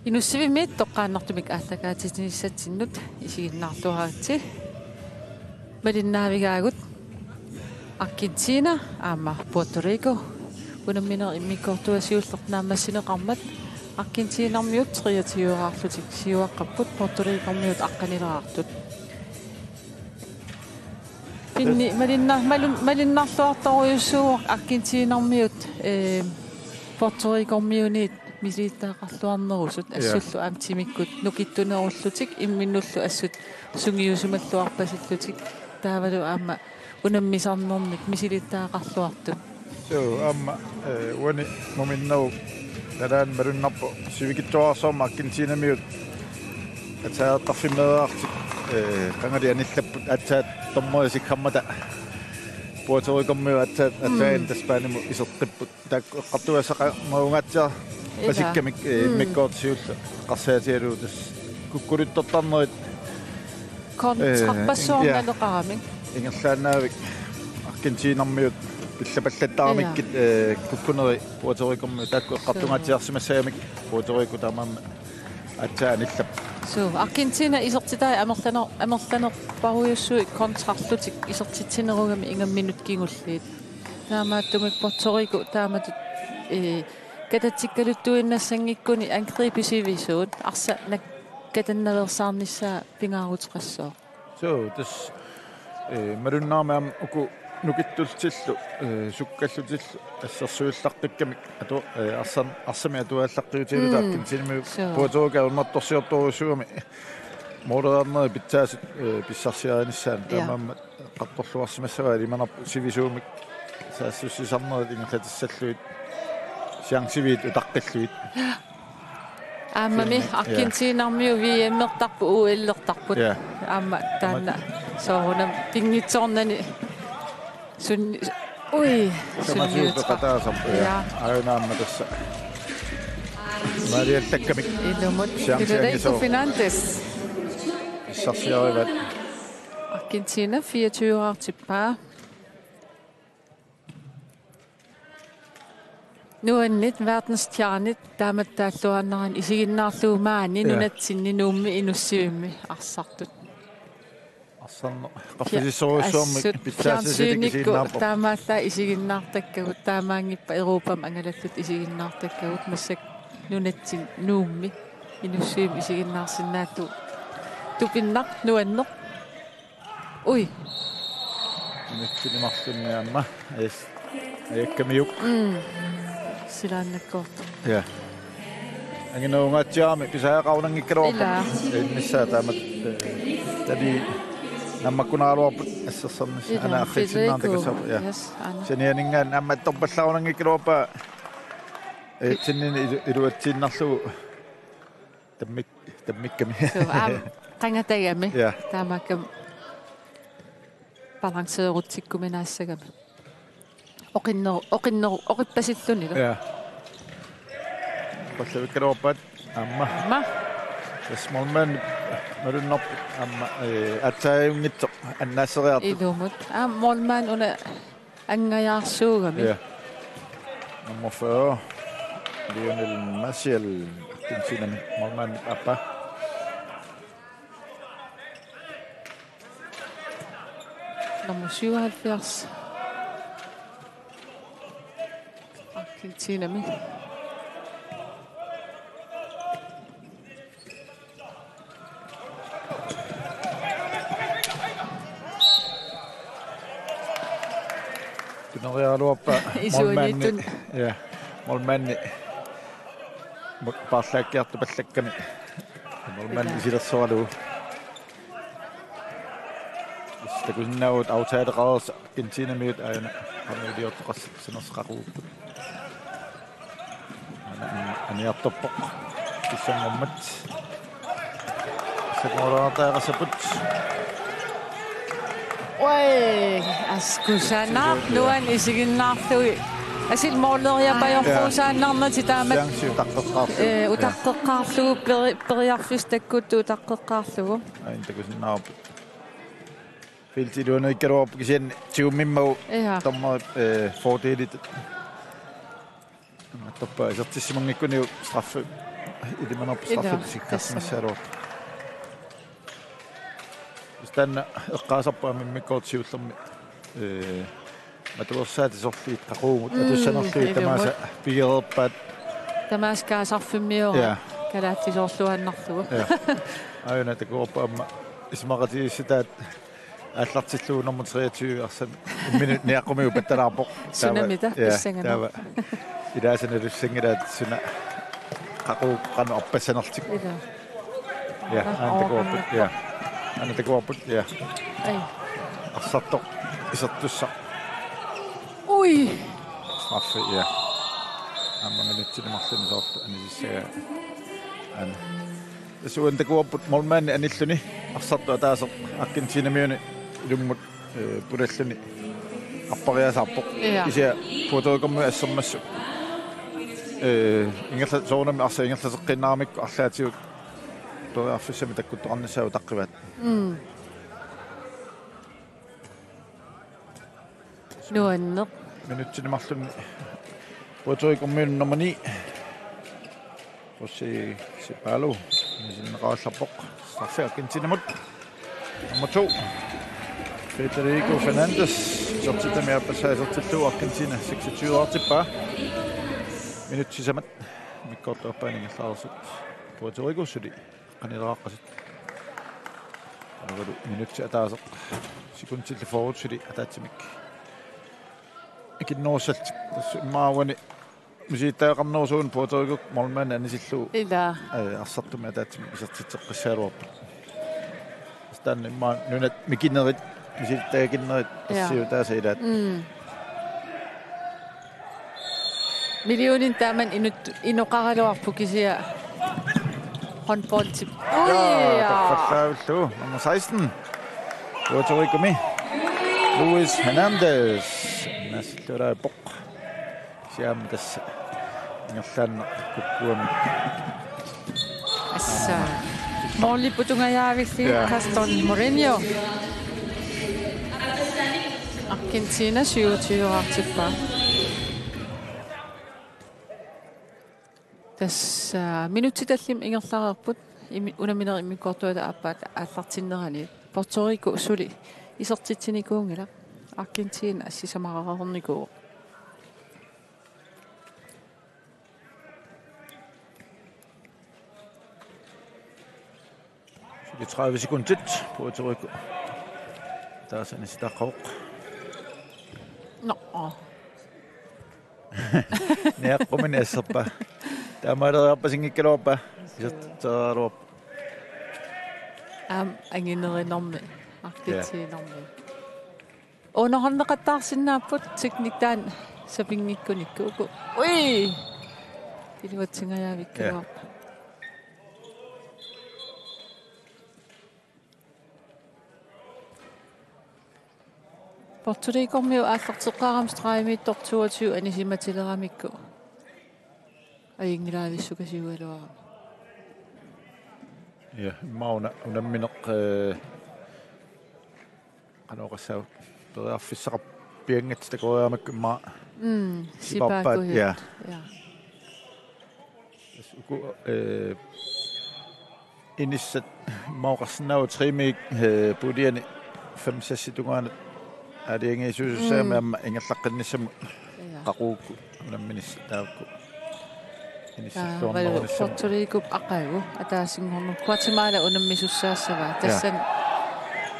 Inussivimmiit toqqaannartumik aallakaatinissatsinnut isiginnaarluaraatsi malinnaavigaagut Argentina aama Puerto Rico unammineq immikkortuasiullernaammassineqarmat Argentinarmiut 23-aarlutik siuaqqapput Puerto Ricoarmiut aqqanilerartut pinni malinnarluartoruyussuuq Argentinarmiut Puerto Ricoarmiuniit misiliittaaqarluarnerusut assullu aamtimikkut nukittunerullutik imminnullu assut sungiusumalluarpasitlutik taavalu aama unammisarnernik misiliittaaqarluartut amma wani muminnou talaan malunnarpu sivikittuarsoorma Argentinamiut atsaaqarfimeeraartik qangali anillapput atsaat tormorisikkammata Puerto Ricoarmiu atsain taspaanimu iserqipput taqqartuassaqa maungaatsia pasikkamik mikkoortisiulla qarsaatialuutas kukkuluttortarnerit kontrapassoornaneqaramik ingerlaannaavik Argentinarmiut pillapallattaramikkit kukkuneri Puerto Ricoarmiut taqqartungaatiarsimassaamik Puerto Rico taamaamma atsaanillap so Argentina isertitai amerlanerparuyussuik kontrarlutik isertitsinerugami ingamminut kingulliit taamaattumik Puerto Rico taamatut katatikkaluttuinnassangikuni angripisiivisuut arsa katannaversaarnissaa pingaaruteqassoo so tas malunnaamaam uku nukittultillu sukkallutillu assarsuillartakkamik atu arsami atuallaqqiutiluta Argentinami Puerto Rico unmartorsiortorusuumi moorerarneri pitsaasut pissarsiarinissaan taamaamma qartorluarsimassavaa limanarpu sivisuumik saassussisarneri ingerlatissalluit siangsiviit utaqqilluit aamami Argentinarmiu viemmertarpu uillertarput aamma taanna soorunam pingitsoornani sun ui sunniutaqataasarpu ainaamma tassa maalialtakkamik ilumut Federico Fernandes pissarsiarivat Argentina 24-aartippaa nuannit verdensstjernit taamattaalluanneran isiginnaarluumaani nunatsinni nuummi inussivimmi arsartut arsanno qaffisissoruussuarmi pitsaasisitikisiinnaarpo taamaallaa isiginnaartakkagut taamaangippa Euroopam angalallut isiginnaartakkagut massak nunatsin nuummi inussivimmi isiginnaarsinnaallu tupinnaq nuanneq ui nunatsinimarlunniaamma ayakkamiuk silaannakkoortu anginuungaatiaami pisaaqaunangikkaluarpa innissaa taamat tadi nammakkunaaluarput assersernis ana arritsinnaartakasarpu sanianingaan amma torpallaunangikkaluarpa sinnin iluatsiinnarlugu tammikkami qangatagami taamakkam balanceerutsikkuminaassagami oqippasilluni passavikkaluarpat amma smallman malunnarp amma atsaajungitso annasseriartu ilumut molman una angajaarsuugami nummer 40 Lionel Martial Argentinami molman appa nummer 77 Argentinami tunerialuarpa molmanni molmanni parlaakkiartu pallakkami molmanni silersoralu istakunnaut autaaleqaras Argentinamiut aina qanuliortoqassinerseqaruupput aniartorpoq kissangormat sakmolaartaaqassaput ой аскусанаар нуан isiginnaarlui asil moorleriapajorpuusaannarnati taamat utaqqeqqaarlugu periarfis takkuttu utaqqeqqaarlugu aintakusinnaarpu filtiluunerikkaluarpu kisian tiummimmagu tomma fordelit toppa isertissimangikkuniu straffe ilman straffetikkassmissaruut istanna eqqaasarpaa mimmikortiullermi matuersaati sorliit qaquumut atussanerlui tamaasa pigererpaat tamaaskaasarfimmiora kalaattisoorluannarlugu ayuna takuorpaamma ismaqatiissitaat аллартиллуунэрму 23 арсам минут неаққумиу патталаарпоқ сунамита писсангана илаасаналуссангилаат суна қақуу қану арпассанертик я антакуорпут я антакуорпут я ай арсартоқ исертусса уй страффе я амма минутсинемарлуни соорту анисиссага ан суун такуорпут молмаани аниллуни арсарту атаасеқ аккинтинамиуни илуммут пураллуни аппариасаарпоқ ися фотокомми ассермассу ингерла соонами арса ингерласеққиннаарамикку арлаатиут тоарфиссами таккутторнссаау таққиваат нуаннеқ минутсинемарлуни фотокомми номер 9 José Cepalo нисиннеқаалларпоқ страффе аккинтинамут номер 2 Federico Fernandez sortittamia passaasartillu Argentina 26 artippa minuttisamat mikkortorpaaningallaarsut Puerto Rico suli qanileraqqasit avalu minutti ataaseq sekuntilli forward suli ataatsimik ikinnoorsalti maawani misiittaaqarnersuun Puerto Rico molman anisillu ila arsartumi ataatsimik isertitteqqissaaluarpa stanni ma nunat mikinerit misiittaakinnerit assiutaasailaat millionin taaman inoqaraluarpu kisia håndboldtip taqqallaavullu nummer 16 Puerto Rico mi Luis Hernandez nassillulaapoq siam tassa ngerlaanne kukkuami assa molli putungajaaviksi Gaston Moreno Argentina 27 artippa tässä minutitallim ingerlareerput unaminer immikortuata appaat aallartinnerani Puerto Rico suli isertitsinikuungila Argentina assisamarerernikuu 30 sekunder Puerto Rico taas anistaqoq no neaqqumin asserpa taamaleerpasingikkaluarpa iserteraruarpa anginerinormi artitsiinormi onornerqattaarsinnaaput tekniktaan sapingikkunikkuuku ui iluatsingajavikkaluarpa Puerto Rico miu aallarteqqaaramstraimiittor 22 anisimatilleramikku aingilaavissuκasiualuara ja mauna unammineq qanoqassau periarfissaqar piangat takoyamakku ma sipaaku ja uku inissat mauqarsinnaau trimik puliani 5-6 tungaanat aliangiisuussaama amma ingerlaqqinnissamu qaquukku unamminis taakku Puerto Rico aqagu ataasingornu Guatemala unammisussaassaga tassan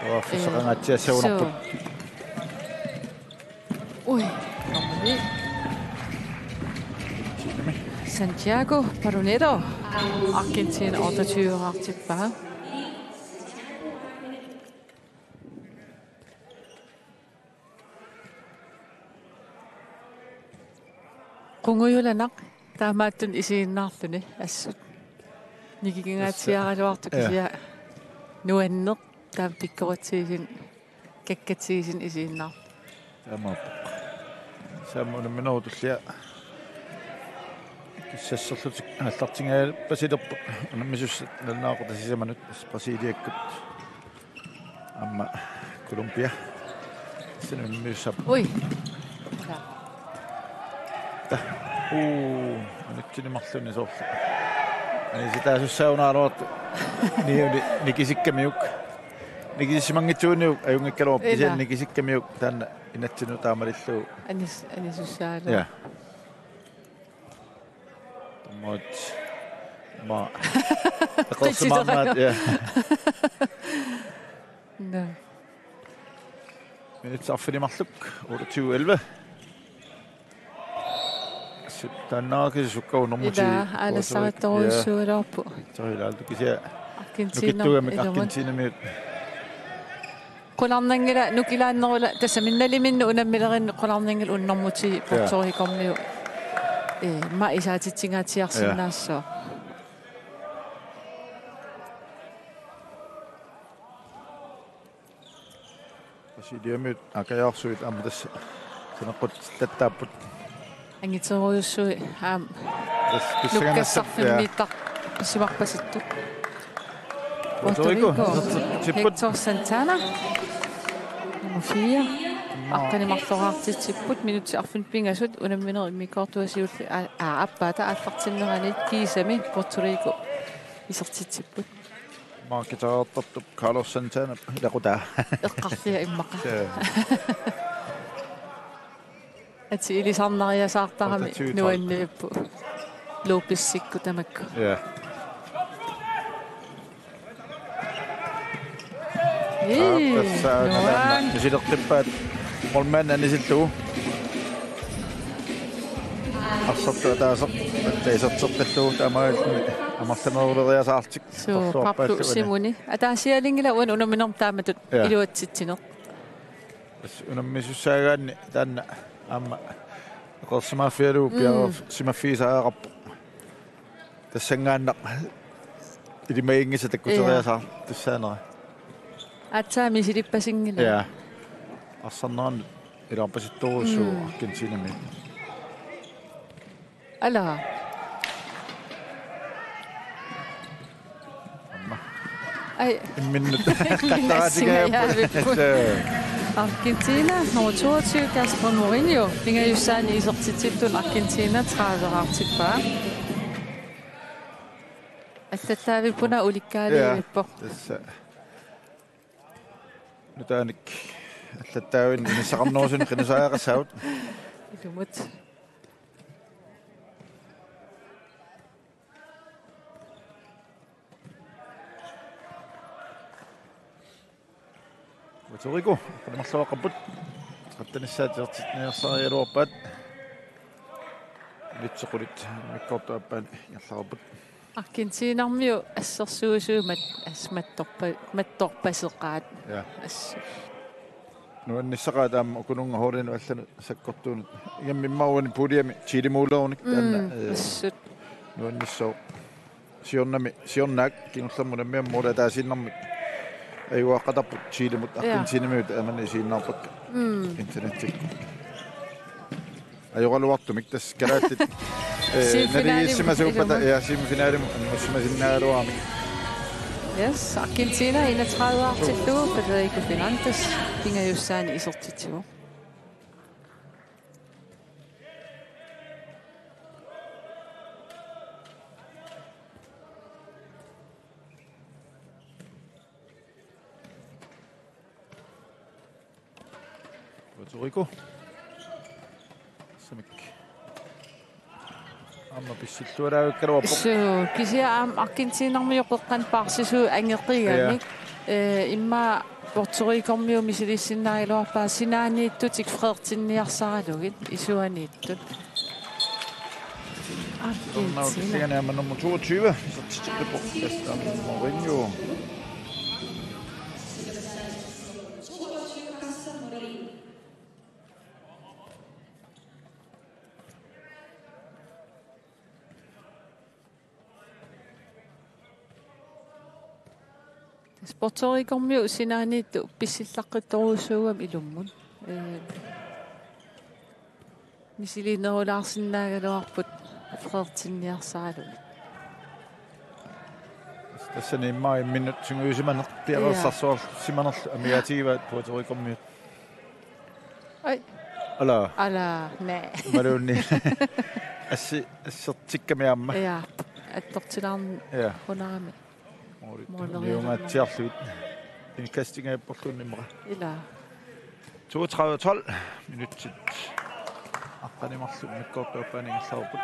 toarfissaqangaatiassaunarput ui nommi Santiago Paronero Argentina 28 artippa qunguyulanak taamaattun isiinnaarluni assut nikigingaatiaraluartu kisia nuanneq taam pikkoratiisin kakkatiisin isiinnaar taamappoq saamuna minuutullia kissasserlutik allartingaal pasilerpoq unammisus nalnaaqutasisamanut Brasiliakkut amma Colombia sinunmiussap ui anittinemarluni soorlu sitä sussaunaaroot nikisikkemiuk. Nikisimmangitsuuniuk ajungikkeluop isen nikisikkemiuk tän inatsinu taamarillu. Anis sussaalo. Ja. Mot ma. Qosmamat ja. No. Minut affinimalluk 28:11. Tänään sukka on muutsi. Ida ala saattorusuularpu. Toilaaltu kisiä. Argentina mit. Qolarnangila nukilaannerula tassa minnaliminnu unammilerin qolarnangil unnermuti portorikommiu. Ma isaatitsingaatiarsinnaassa. Sidiamut akajarsuit ammas sanaqut tattaaput angitseruussui nukkassarfimmiittaq pissimarpasittu Puerto Rico Hector Santana nummer 4 aqanimartoraartitsipput minutti arfinpingasut unammineri immikortuasiulli appata allartinneranit kiisami Puerto Rico isertitsipput marketaartartup Carlos Santana ilaqutaa eqqarlia immaqa ati ilisarnariasaartarami nuanniippu luupissikku tamakku ja nisilertippaat molman anisittu арсарту таасеқ таисертерталлуу таамаал амарсамерулериасаартик so paplu simuni ataasialingila uan unamminерм taamatut iluatsitsinеқ unammissussaaгаанни таанна аама эқерсимааффиалуу пиарер симаффисаагаарпо тассангааннақ илимаингиса таккутериасаар тассаанера атсаами силиппасингила я арсарнеран илаарпаситторуссуу аргентинами ala ai minut Argentina nummer 22 Gaston Mourinho vinga jussaani isertitittun Argentina traaveraartippa attattaavipuna ulikkaaliippo tässä nutaanik allattaavin nissaqarnuusun qinasaaqassaut ilumut Puerto Rico qanamarluaqapput qattanissaatiartitniarsaarialuarpaat litsequlit mikkortuappaani iallaraput Argentinarmiu assersuusuumat mattorpaseqqaat ja assu nuannissaqaa taamma ukununga hoorinu allanu sakkortuunut igammimmauani puuliami chiilimuulerunik taanna assut nuannissoo siornaak kinullermunammiammuula taasinnarmi ayuaqqatarput chiilimut Argentinamiut amani siinnaarpak internettikku ajoraluartumik tass kalaattit naliissimasuupata ja semifinaalim annussimasinnaagaluarmik yes Argentina 31-artillu Federico Fernandes pinga jussaani isertitsigu Puerto Rico samik amma pissilluaraavikkaluarpo so kisia Argentinarmiuqeqqan paarsisu angeqqigaamik imma Puerto Rico-miu misilissinnaariluarpaa sinaaniittutik Fredertinniarsaralugit isuaniittut Argentina er nummer 22 så titler på Gaston Mourinho Puerto Rico-miu sinaaniittu pissillaqqittoruussuugam ilummun misilinerulaarsinnaagaluarput Fredertinniarsaralugit tässä niin mai minut singuysimaneq piarersarssuar simanerlu amiatiivaat Puerto Rico-miut ai ala ne maluunni assertikkamiamma ja аттортилаарни хунарами Måleriungaatiarluit in castingaapporluunnimaqa ила 32-12 minutsit aqqanimarlu mikkoorpeerpaanigillaarput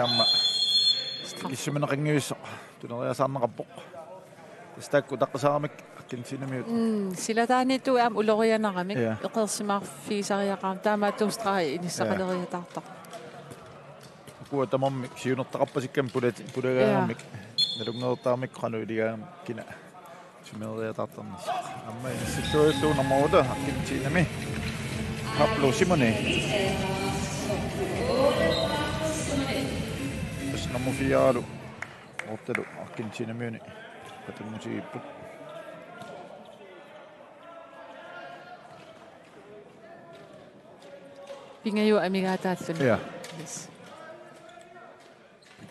amma исуминеқингиуссо тунериасаарнеқарпоқ стакку таққасаарамик аккинсинамиут силатаанитту аам улорианерамик эқерсимаарфигисариақарам таамааттуустраи иниссақалериатаартақ куатамаммик сиунертақарпасиккам пулагаагаммик налунгеэртаамик қануилигаам кина сумериатаартарнис амма иниссиллуиллуунэрмавута аккинсинами Pablo Simone nummer 4 du ottelu akkinsinamiuni katemusiipput pingayu amigaataalluni ja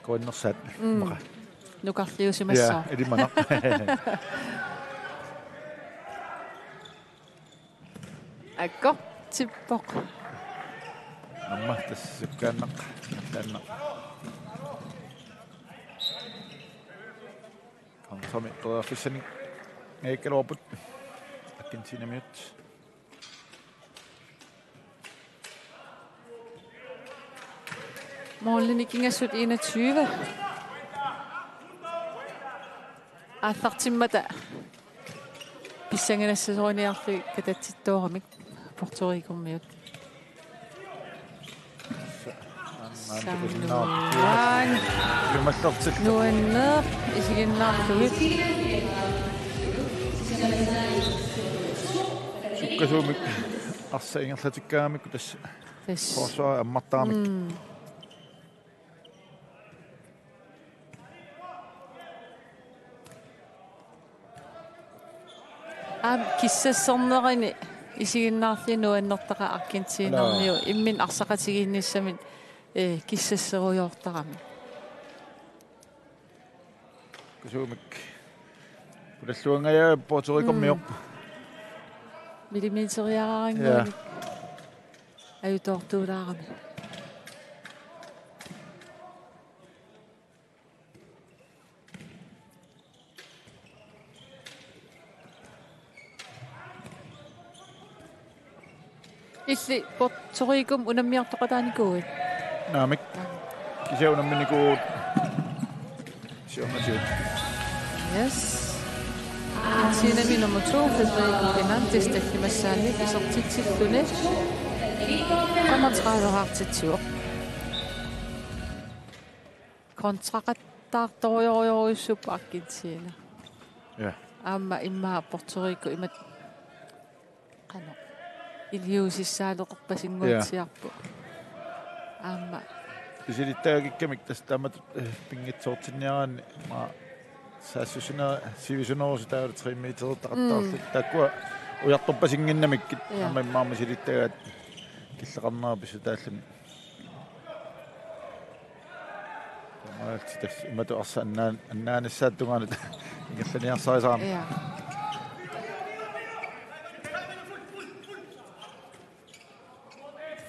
koinnersat maqa nukarliusimassa ja elimana akko tippoq amma tassukkaannaq taannaq Tommyตัวฟิชนิ่งกระโดดปุ๊บกินซีนามิดmålene slut 21 артартиммата писсангинассасориниарлу кататситтоорамик порторикормиут нуаннер исигиннаарлугит суккасуумик арсаингерлатиккаамикку тасса форсуа аммартарамик киссассорнерини исигиннаарлу нуаннертаqa аргентинерниу иммин арсақатигиинниссамит киссассеруйортарами кусуумик пулаллуангая порторикормиоқ милимитериараарингуани аютортуулаарами илли порторикум унаммиартоқатааникууит наамик кисаунамминикуут сиоматиут yes синами номер 2 Federico Fernandes тахимассаани исертитсиллуни 35-артитсуоқ контрактаарториориориуссуп аргентина я аама иммаа порторико имат қано илиусиссаалеқорпасингуутсиарпу аама исилиттаагиккамик тастаамат пингитсоортинниараани ма саассусина сивисунерусутаалу 3 метр тақаттаарлу таккуа уярторпасингиннамиккит аама иммаама силиттагаат киллеқарнера писутааллуни маалтитас имату арса аннаанассааттунгаанут ингерланиарсарисаама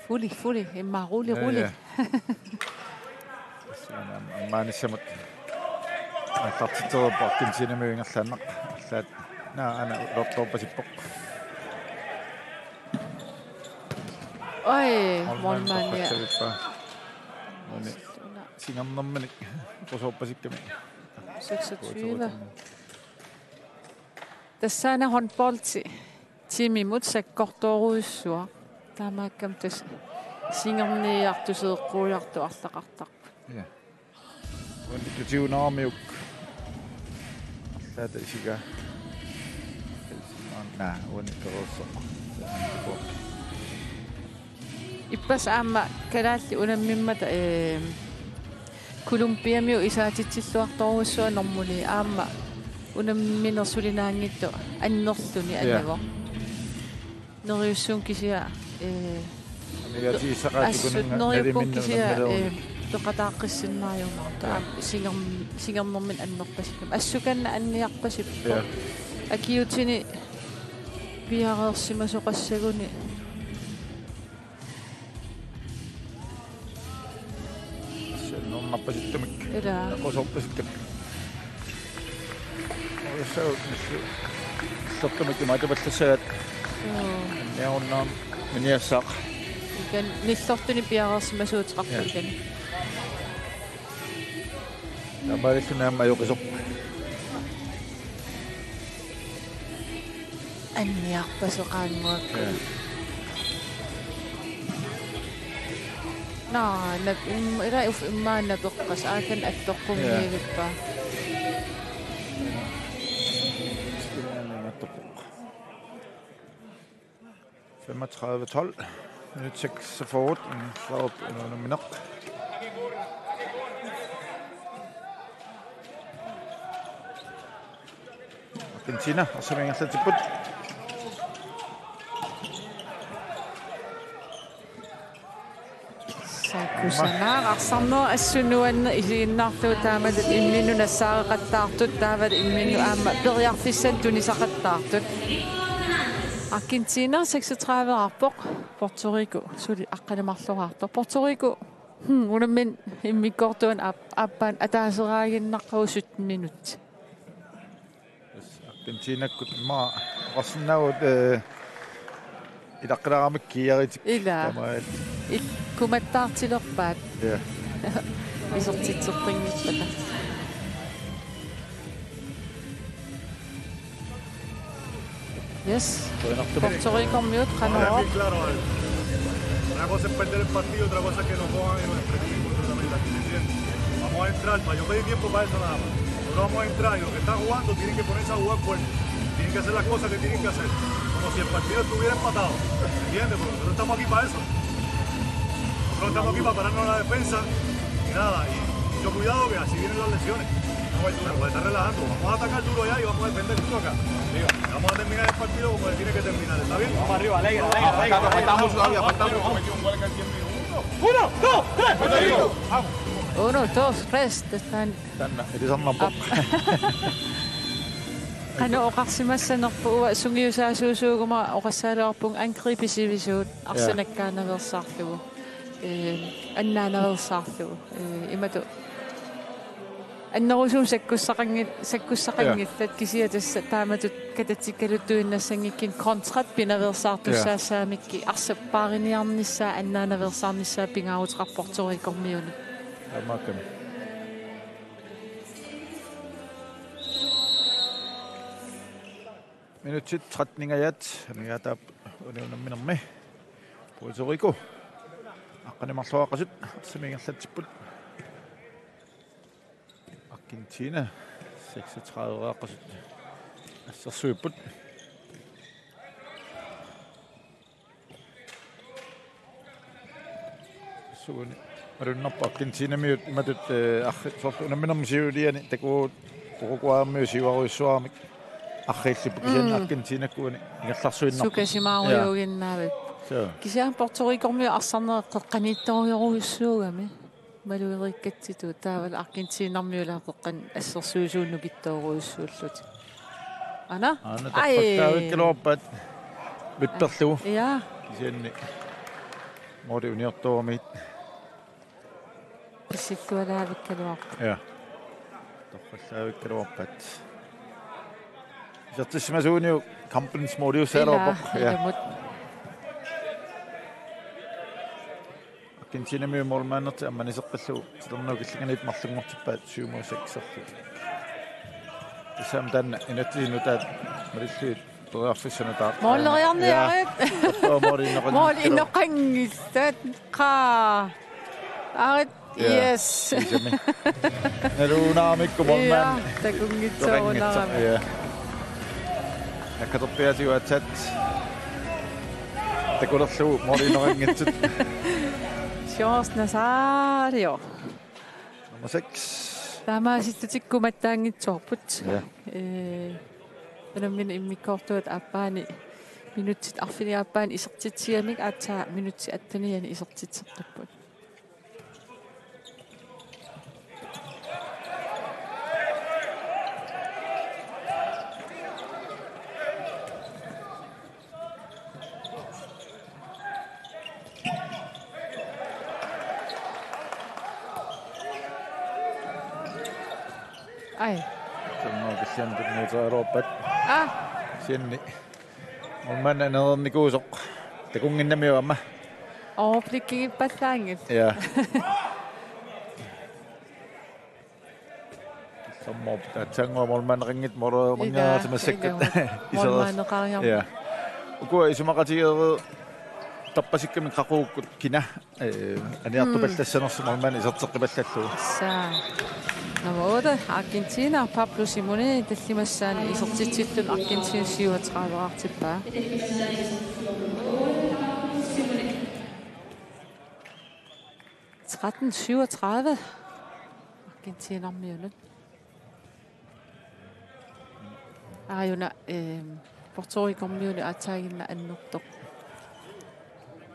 Fully. Imma rulle. Ammaanissамат аттартитсерпа аргентинамиуингерлааннақ аллаат ана лорторпасиппоқ ой молмания сингернэрманик посоорпасикками 26 тассаана håndboldti tiimimut sakkortoruissuа таамааккам тас сингерниартусеэққуиарту арлақартарпу я ундитутиунаармиук аллаата исига на уникерусо иппас аама калаалли унаммиммата колумбиамиу исаатитсиллуарторуссуа нормули аама унамминерсулинаангитту аннерлуни анаво нериуссуун кисиа негативисақаатикунинга налиминнернамилерни peqataaqqissinnariumarta singernermin annerpasikam assukanna anniarpasippo akiutini piareersimasoqassaguni nonnarpasittumik ila qosorpasikkat oissau sortumik imaatapallasaat neunnaam miniassaaq ikan nillortuni piareersimasuuteqarpulkan tamalissunaamma ajoqisor anniarpasoqaanguakku nak ila uf immaanna peqqas aakan attoqqummiigippa 35-12 minut 6 forward slår op under minut. Argentina og så ringer til bud. Sakusana arsanno assunuanna isiinnaartu taamat imminuna saaqattaartut taavat imminu aama periarfissan tunisaqattaartut Argentina 36 arpoq Puerto Rico suli aqqanamarluartor Puerto Rico unamin immikkortuan appan ataaseraagиннаққу 17 minut Argentina kutma rasnaut ilaqraamik kiyarit ila kumattaartilerpaat ja isortitserpingippata Yes. Puerto Rico mute, Ahora bien claro algo. Una cosa es perder el partido, otra cosa es que nos pongan y nos exprimen completamente aquí, ¿me entiendes? Vamos a entrar, yo pedí tiempo para eso nada más. Nosotros vamos a entrar y los que están jugando tienen que ponerse a jugar fuerte. Tienen que hacer las cosas que tienen que hacer. Como si el partido estuviera empatado. ¿Me entiendes? Porque nosotros estamos aquí para eso. Nosotros estamos aquí para pararnos en la defensa y nada. Y mucho cuidado que así vienen las lesiones. No voy a estar relajando. Vamos a atacar duro allá y vamos a defender duro acá. Vamos a terminar el partido como se tiene que terminar. ¿Está bien? Vamos arriba, alegre. Faltamos todavía, faltamos. Cometió un gol en 10 minutos. 1, 2, 3, Puerto Rico. Vamos. 1, 2, 3 tästään tänne edisannerpoq qana oqarsimassanerpu sungiusaasuusuuguma oqassaaluarpung angripissivisuut arsanakkaanaversaarlugu annaaneversaarlugu imatu annerusuum sakkussaqangillat kisiatassa taamatut katatsikkaluttuinnassangikkin kontrat pinaversaartussaassaamikki arsappaariniarnissaa annaaneversaarnissaa pingaauteqarportorikormiunut amakan minutit 13-ajat niataap ununamminermi Puerto Rico aqqanimarluaqasut arsimingerlatsiput Argentina 36 aaqasut assersuipput suuni arunnerpa Argentina miut matut arrit unamminermi siuliani taku Uruguay siuaruissuarmik arrillipu kisian Argentina kuuni ingallarsuinnar sukasimaariuginnaavit kisian Puerto Rico arsarneeqqaniittoriuruissuugami maluerikkatsitu taaval Argentinarmiulaaqeqqan assersuusuunnukittoruissuullut ana taqqaavittilorpat mitperlugu ja kisianni modi uniortoomit pissittualaavikkaluaq ja torqallaavikkaluarpat sertissimasuuniu kampens modiusaalorpoq ja Argentina mi molmannerti ammaniseqqallu tilernuukillinganit marlungortippaat 7-6 isam tanna inatiinutaat marilluit periarfissanutaaq molleriarniarit molinoqangissat qa arit yes naluunaamikku molman takungitsoorunarami nakkaterpiatiuatsat takulerlu molinoqanngitsut Chance Nazario. Nummer 6. Taamaasittutikkumattaangitsoorput. Min immikkortuat appaani minutsit arfini appaani isertitsiamik aatsaa minutsi attaniani isertitsertupput. Ej. Så må vi se, om det er noget råbet. Ah. Sienni. Man er noget nikus og det kunne ingen mere om. Overblik i balanget. Ja. Så må der tænke om man ringet mor og mange som er sikkert. Ja. Og går i som har tappasik min kakku kina. Ani atubeltassana som man isatsaqiballallu. Sa. Nummer 8, Argentina, Pablo Simone, Dellimassani, isortitillun Argentina 37 år tilbage. (13:37) Argentina mjønnet. Ajuna Puerto Rico mjønnet atagina annuttoq.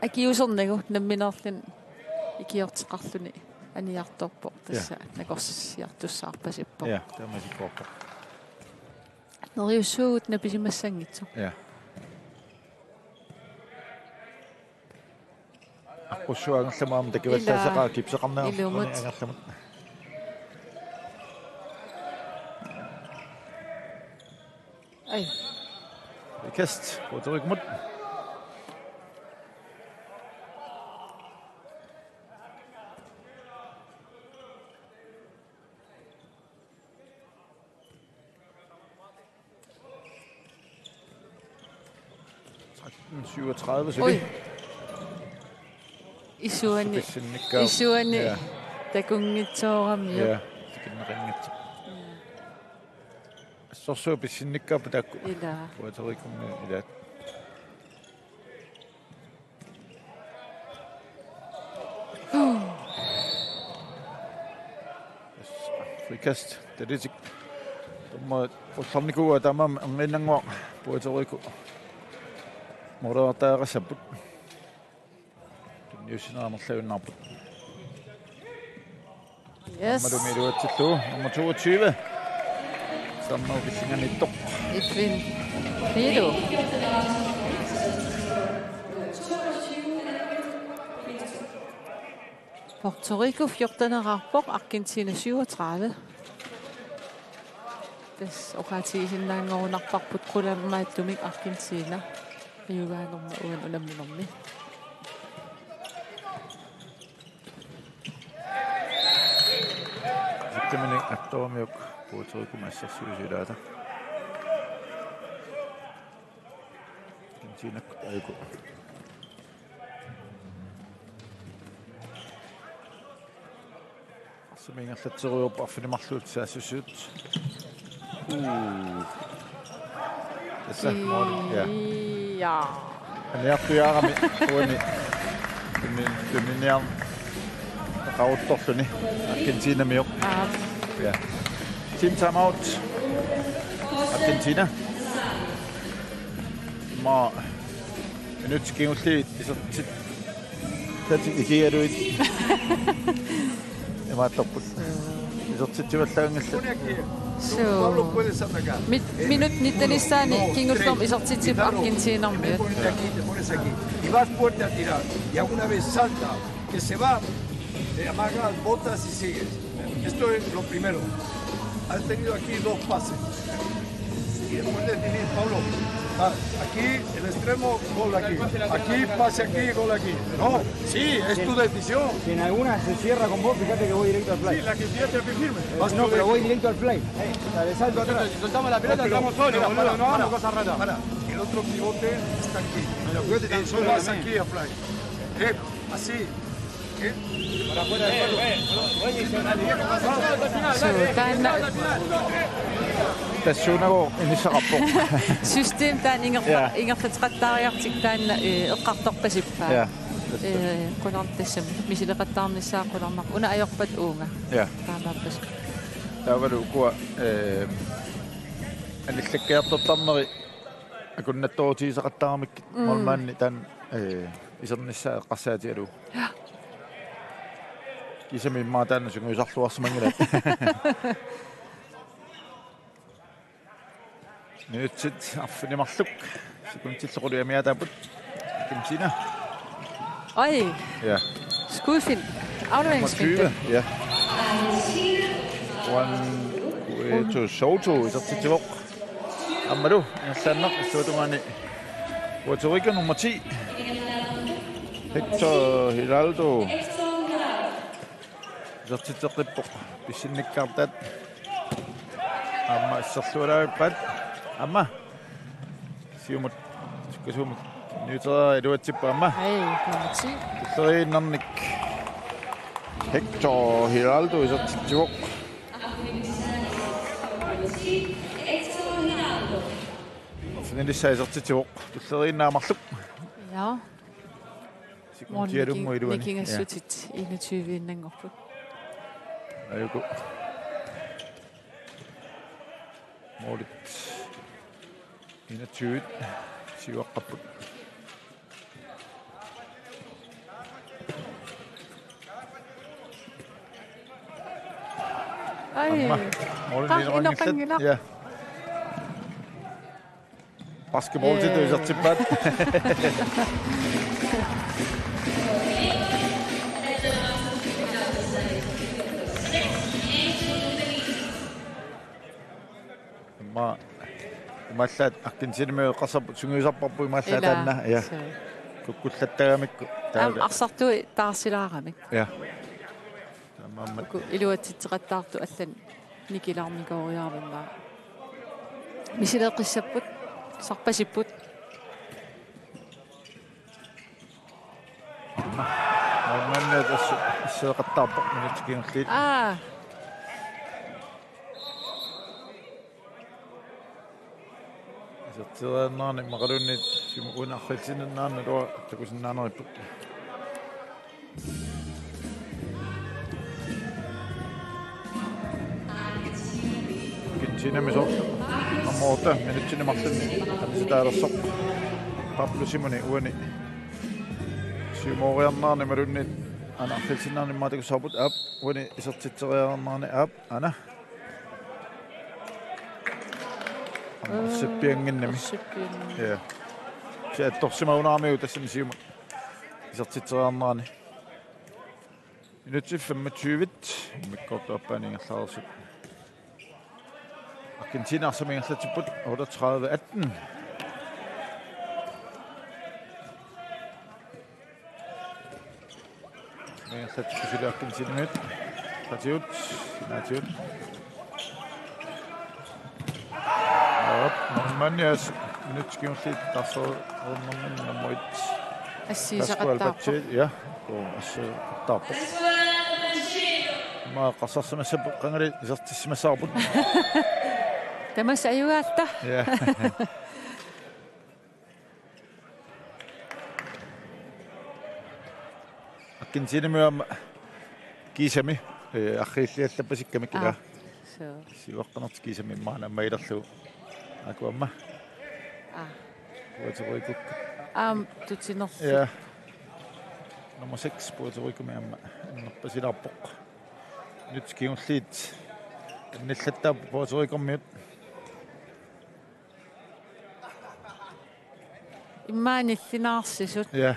Akiusornigu namminerlun ikiortiqarluni aniartorpo tassa nagorsiartussaarpasippo. Ja, det er man sig på. Neriusuut napisimassangitsu. Ja. Ussuangerlama am takivallaasaqaa kipseqarnaarluni angerlama. Ej. Kast, Puerto Rico mod. Oi. Isuani. Takungitsoorami. Ja, tikinneringit. Så bisinnikka patakku. Ila. Puerto Rico ila. Frikast, det er det. Må forsamligu tamam nginangwa Puerto Rico. Morataaqassaput. Tunniusinaarnerlaunnaarput. Yes. Madumiluatsillu nummer 22. Samma visinganittoq. Edwin Pido. Puerto Rico 14 Argentina 37. Das okatiisinnaangorunnarparput qulammaattumik Argentina. Riugaannerma uan unamminermi. Sitten attoamiuk Puerto Rico massassuusilaata. Argentina aiku. Assumingerlatseruup arfinimarluut saassusuut. Tässä on ja. Aniartujaarami uani tunniam qauttorluni Argentina miuq. Ja. Team timeout. Argentina. Ma nyt skingulli isortit tati ikiaruit. Ema topput. Isortit tivallaangalla. So, minut nittanissani kingullerm isortitip Argentinarmi. Y vas fuerte a tirar. Y alguna vez salta, que se va, amaga las botas y sigues. Esto es lo primero. Has tenido aquí 2 pases. Y después de definir, Pablo, aquí el extremo, gol aquí. Aquí, pase aquí, gol aquí. No, sí, es tu decisión. Si en alguna se cierra con vos, fíjate que voy directo al play. Sí, la que fíjate que firme. No, pero voy directo al play. Le salto atrás. Si soltamos la pelota, estamos solos, boludo. No hagamos cosas raras. El otro pivote está aquí. Tú vas aquí a play. Así. Para afuera del Tassuunagu inisaqarpoq. System taan ingerfatqattaariartik taanna eqqartorpasippa. Ja. Qunartassam misileqattaarnissaa qularmaq una ajorpat uunga. Ja. Taamappas. Taavalu ukua anillakkiartortarneri akunnattoortiisaqattaaramik molmaanni tan isernissaa eqqarsaatialu. Ja. Kisami maataan sunguisarluarsimangila. Nyt affinimarluk sekuntillequluamiataaput Argentina. Oj. Ja. Skudfilm. Afleveringsfilm. Ja. One to Soto isartitivoq ammalu insaannaq issuutungani Puerto Rico nummer 10 Hector Hiraldo isartiteqippoq pissinnikkaartat amma issarlualaappat amma siumut sikkusumut nyutera iluatsippa amma nummer 10 teriinnernik Hector Hiraldo isartitivoq Finalissa isartitivoq tulleriinnaamарлuk ja sikuntialummu iluani nikingassutit 21 innangorput ayuku målet 21 siuaqqapput målet niinerangillat ja basketball til isartippat маллаат аргентинами qasap sunguisarparpu маллаатаанна я куккуллаттаgamikku арсартуи таарсилаарамик я тамаамма илуатситеқаттаарту аллан никилаарникориарвиммаа мисилеқиссаппут сарпасиппут манна тассеқаттаарпоқ минутикингерлит Sertidernaarni maqalunnit simu unarrilsinannaarna luwa takusinnaaneripput Argentina miso ammoota minutsinni marlunni tamsitaalersoq Pablo Simoni uani simuoriarnaarni malunnit anarrilsinnaarni maatakusaaput aap uani isertitseriarnaarni aap ana Sippianginnami. Ja. Se torsimaunarmiu tassami siumut. Isertitseriarnaani. Minutti 25 mikkortuappaaniingerlaarsut. Argentina arsamingerlatipput 38-18. Mingerlatippisili Argentinamit. Patiut, sinatiut. Mannias minutskiunlit tarsor ornermin namuit ассисақаттаарпо ja ассеқаттаарпо ма qassarsimassappu qangali isertissimassaarput тамас аюгаалта ja Argentinamiuamma kiisami аррииллиаллаппасиккамик ила сиуаққанерт кисами маана маилерлу акуамма Puerto Rico тутинер ja nummer 6 Puerto Rico meamma нерпасилаарпоқ nyt kiunliit ниллаттаа Puerto Rico miut иммааниллинаарсисут ja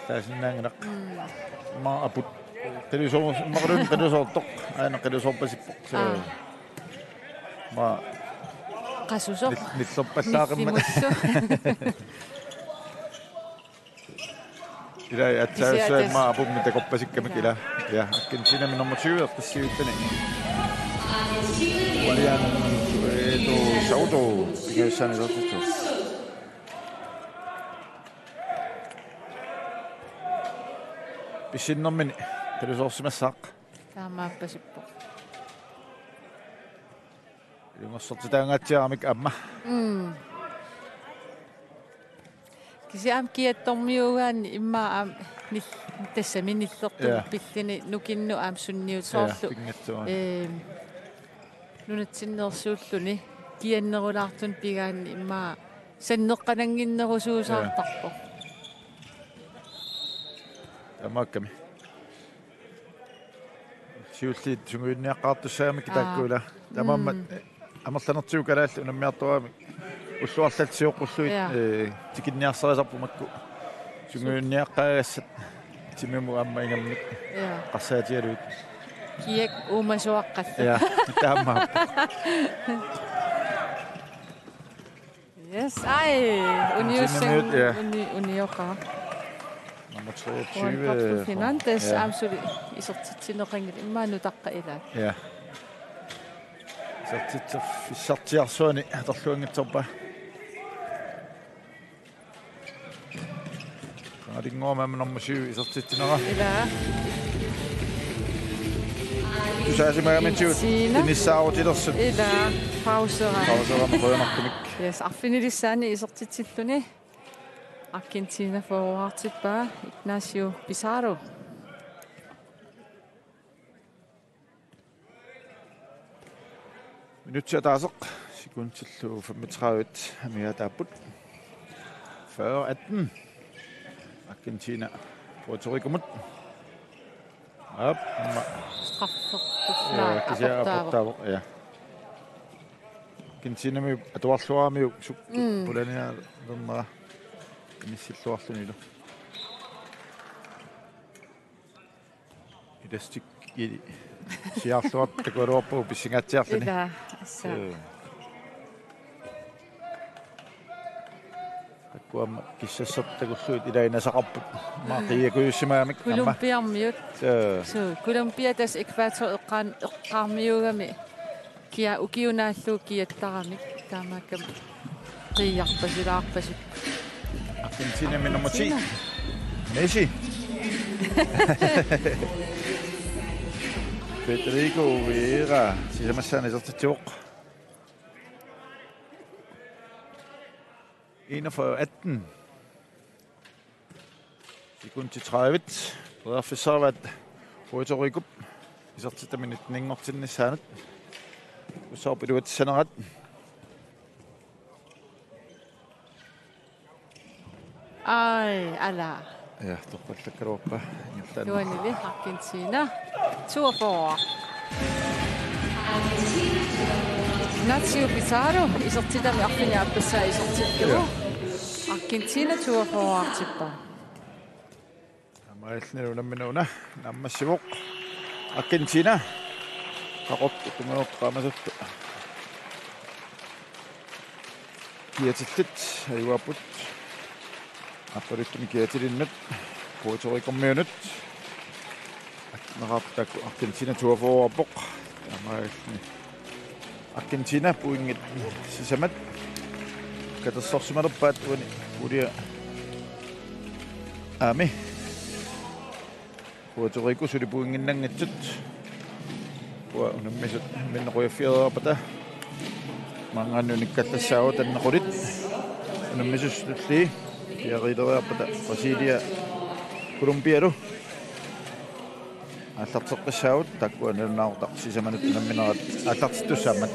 таасиннаангинақ ма апут телевизор мaqarun qelusortoq aana qelusorpasippoq ma qassusoq nillerpallaaqimma ila atsaasuamma apummi takorpasikkamik ila ja Argentina min nummer 20 ertassiuttani Julian Edo Saudo igaussaanisertuttu pissinnermini qelusorsimassaaq таамааппасиппо илунгерсертитаангатсиарамик амма кисиам киаттормиугаани иммаа нил тассаминиллерту пиллини нукинну аам сунниутсоорлу нунатсиннерсууллуни кианнерулаартун пигаанни иммаа саннеққанангиннерусуусаартарпо амакками сиуллиит сунгуинниаққартуссаамик тааккула тамаамма амерланертиукалааллу унаммиартуаами уллуарлатсиоққуллуит тикинниарсерисарпумакку сунгуинниаққаагассат тимиму амма ингамник қарсаатиалуит kiek umasuaqqalla. Ja, taamma. Yes, ej, uniusen unioqa. Nummer 23. Fernandes absolut isortitsineqingit immaanu taqqa ila. Ja. Fissartiarsuani atorluangitsorpa. Qaringorma nummer 7 isortitsinera. Ila. Tusaasimagamitiut inissaarutillersun. Ila pausera. Pausera maqoyanartumik. Yes, arfinilissaani isortitsilluni. Argentina forwartippa Ignacio Pizarro. Minuttia taaseq sekuntillu 35 amia taapput 40-18 Argentina Puerto Rico mut op Straffer. Ja. Argentina mi atuarluarami suk pulania dermera inissilluarlunilu idastik siarluat takualuarpu pissingatsiarluni Ila assa. Akkuam kissassertakulluut ilainasaqarput maaqiyakuussimaamik Kolumbiarmiut. So Kolumbiatas ekvator eqqaarmiugami kia ukiunaallu kiattaramik taamakam qiarpasilaarpasuk. Argentina min nummer 10. Messi. Federico Vieira. Sisamassan isortitsuoq. 41-18. Sekund til 30. Rødderfisservat Puerto Rico. Isortitamin itningortinnissaanat. Usarpiluatissanarat. Ai, ala. Ja, toqqallakkaluarpa. Tuanili Argentina. 42. Ignacio Pizarro isortitami arfini appassaa isortittu. Argentina 42 artippa. Amailni unamminuuna nammassivoq. Argentina. Qaqortu tumeoqqaamasuttu. Kiatillit ayuaput. Apparittum kiatilinnut. Puerto Rico miunut. Naqartakku Argentina 42 appoq. Amailni. Argentina puingit sisamat. Katassorsumalerpaat uani ulia. Ami. Puerto Rico suli puinginnanngitsut. Wa unammisut minnequiaffiaderpata. Mangaannunikkallassaagu tannequlit. Unammisussulli piarileriarpata Brasilia Colombialu. Аллартеққиссаагут таккуа налнаарутар сисаманут намминерат аллартиттуссаамат